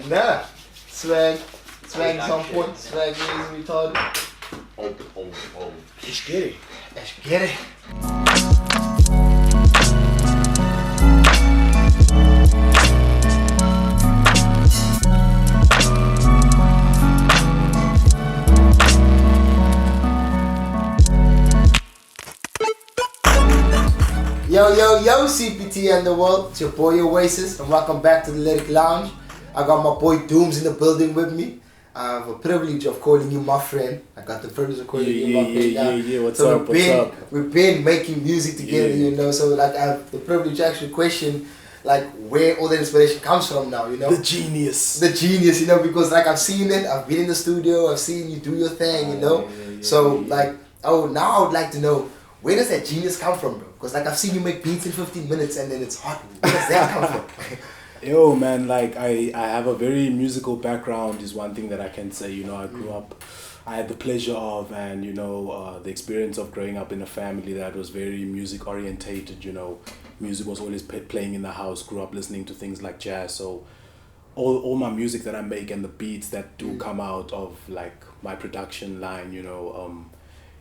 Nah. Swag is on point. Swag is retarded. Oh. Let's get it. Let's get it. Yo, CPT and the world. It's your boy Oasis, and welcome back to the Lyric Lounge. I got my boy Dooms in the building with me. I have a privilege of calling you my friend. I got the privilege of calling you my friend. Yeah. What's up? We've been making music together, you know. So like, I have the privilege to actually question like where all the inspiration comes from now, you know. The genius, you know, because like I've seen it. I've been in the studio. I've seen you do your thing, you know. Like, now I would like to know, where does that genius come from, bro? Because like I've seen you make beats in 15 minutes and then it's hot. Where does that come from? Yo, man, like I have a very musical background is one thing that I can say. You know, I grew up, I had the pleasure of and, you know, the experience of growing up in a family that was very music orientated, you know. Music was always playing in the house, grew up listening to things like jazz. So all my music that I make and the beats that do come out of like my production line, you know,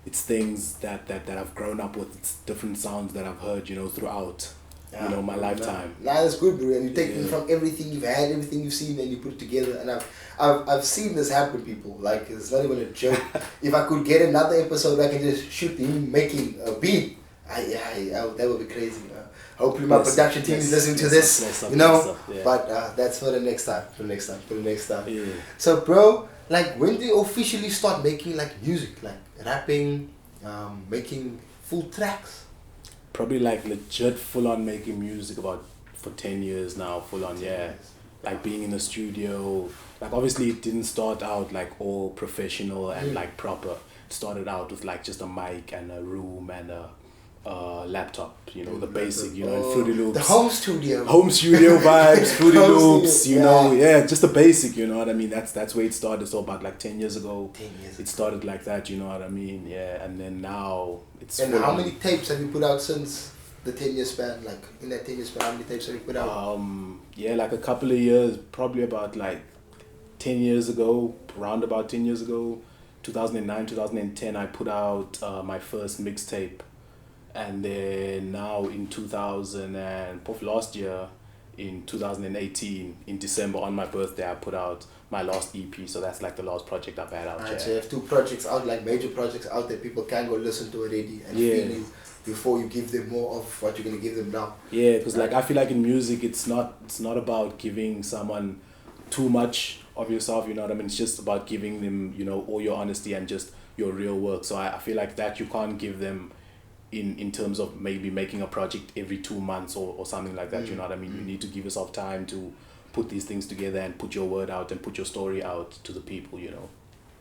it's things that I've grown up with. It's different sounds that I've heard, you know, throughout, you know, my lifetime. Nah, that's good, bro. And you take from everything you've had, everything you've seen, and you put it together. And I've seen this happen, people. Like, it's not even a joke. If I could get another episode, I can just shoot him making a beat. That would be crazy. Hopefully, my production team is listening to this, you know. But that's for the next time. Yeah. So, bro, like, when do you officially start making like music, like rapping, making full tracks? Probably like legit full on making music for 10 years now, full on, yeah. Like being in the studio, like obviously it didn't start out like all professional and like proper. It started out with like just a mic and a room and a laptop, you know, the basic, you know, and Fruity Loops. The home studio vibes, Fruity Loops, you know, just the basic, you know what I mean? That's where it started. So about like 10 years ago, it started like that, you know what I mean? Yeah, and then now it's... And how many tapes have you put out since the 10-year span? Like, in that 10-year span, how many tapes have you put out? Yeah, like a couple of years, probably about like 10 years ago, around about 10 years ago, 2009, 2010, I put out my first mixtape. And then now in last year, in 2018, in December on my birthday, I put out my last EP. So that's like the last project I've had out. So you have 2 projects out, like major projects out there. People can go listen to already and feel you before you give them more of what you're gonna give them now. Yeah, because like I feel like in music, it's not about giving someone too much of yourself. You know what I mean? It's just about giving them, you know, all your honesty and just your real work. So I feel like that you can't give them in terms of maybe making a project every 2 months or something like that, you know what I mean? You need to give yourself time to put these things together and put your word out and put your story out to the people, you know?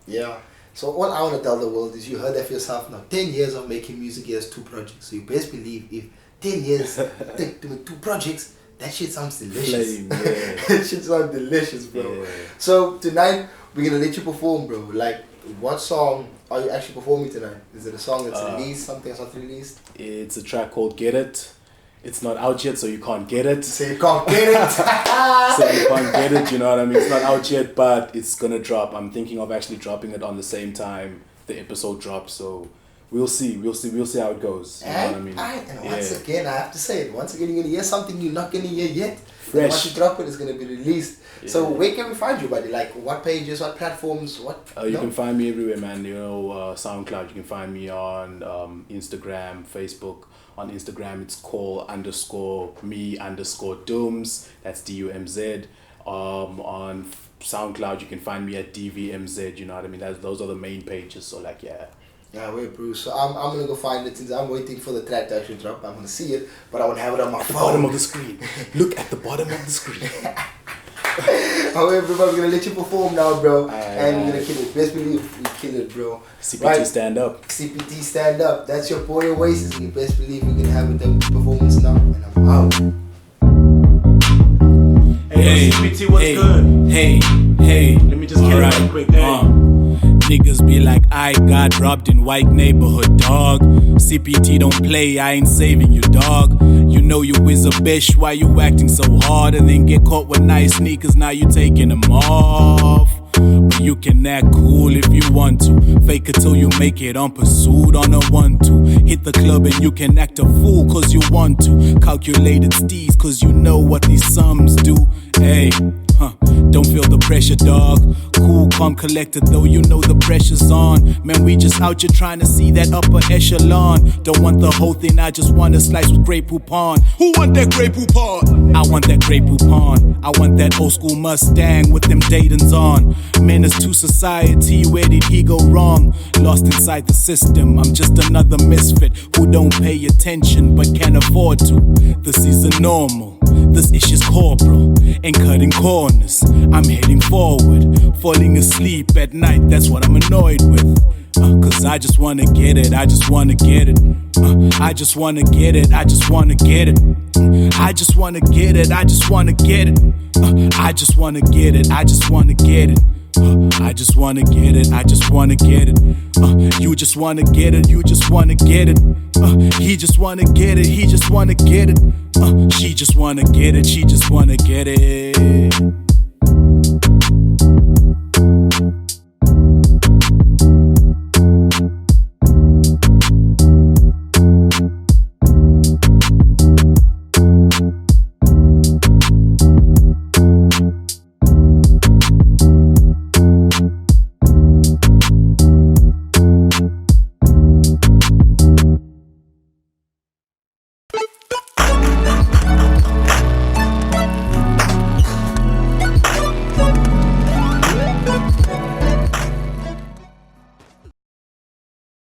Yeah. So what I want to tell the world is, you heard that for yourself now. 10 years of making music, he has 2 projects. So you best believe if 10 years doing 2 projects, that shit sounds delicious. Flame, yeah. That shit sounds delicious, bro. Yeah. So tonight, we're going to let you perform, bro. Like, what song are you actually performing tonight? Is it a song that's released, something that's not released? It's a track called Get It. It's not out yet, so you can't get it. So you can't get it. So you can't get it, you know what I mean? It's not out yet, but it's gonna drop. I'm thinking of actually dropping it on the same time the episode drops, so we'll see how it goes. You know what I mean? And once again, I have to say it. Once again, you're gonna hear something you're not gonna hear yet. Fresh. Once you drop it, it's gonna be released. Yeah. So where can we find you, buddy? Like, what pages, what platforms, what? You can find me everywhere, man. You know, SoundCloud. You can find me on Instagram, Facebook. On Instagram, it's call_me_dooms. That's DUMZ. On SoundCloud, you can find me at DVMZ. You know what I mean? Those are the main pages. So like, yeah. Yeah, wait, Bruce. So I'm gonna go find it. Since I'm waiting for the track to actually drop, I'm gonna see it, but I won't have it on my phone. Bottom of the screen. Look at the bottom of the screen. However, we're gonna let you perform now, bro, and we're gonna kill it. Best believe we kill it, bro. CPT stand up. CPT stand up. That's your boy Oasis. You best believe we're gonna have the performance now, and I'm out. Hey, CPT, what's good? Hey. Let me just kill it real quick. Niggas be like, I got robbed in white neighborhood, dog. CPT don't play, I ain't saving you, dog. You know you is a bitch, why you acting so hard? And then get caught with nice sneakers, now you taking them off. But you can act cool if you want to. Fake it till you make it on pursuit on a 1-2. Hit the club and you can act a fool cause you want to. Calculated steez cause you know what these sums do. Hey, don't feel the pressure, dog. Cool, calm, collected, though you know the pressure's on. Man, we just out here trying to see that upper echelon. Don't want the whole thing, I just want a slice with Grey Poupon. Who want that Grey Poupon? I want that Grey Poupon. I want that old school Mustang with them Dayton's on. Menace to society, where did he go wrong? Lost inside the system, I'm just another misfit who don't pay attention but can't afford to. This isn't normal, this ish is corporal. Ain't cutting corners, I'm heading forward. Falling asleep at night, that's what I'm annoyed with. Cause I just wanna get it, I just wanna get it. I just wanna get it, I just wanna get it. I just wanna get it, I just wanna get it. I just wanna get it, I just wanna get it. I just wanna get it, I just wanna get it. You just wanna get it, you just wanna get it. He just wanna get it, he just wanna get it. She just wanna get it, she just wanna get it.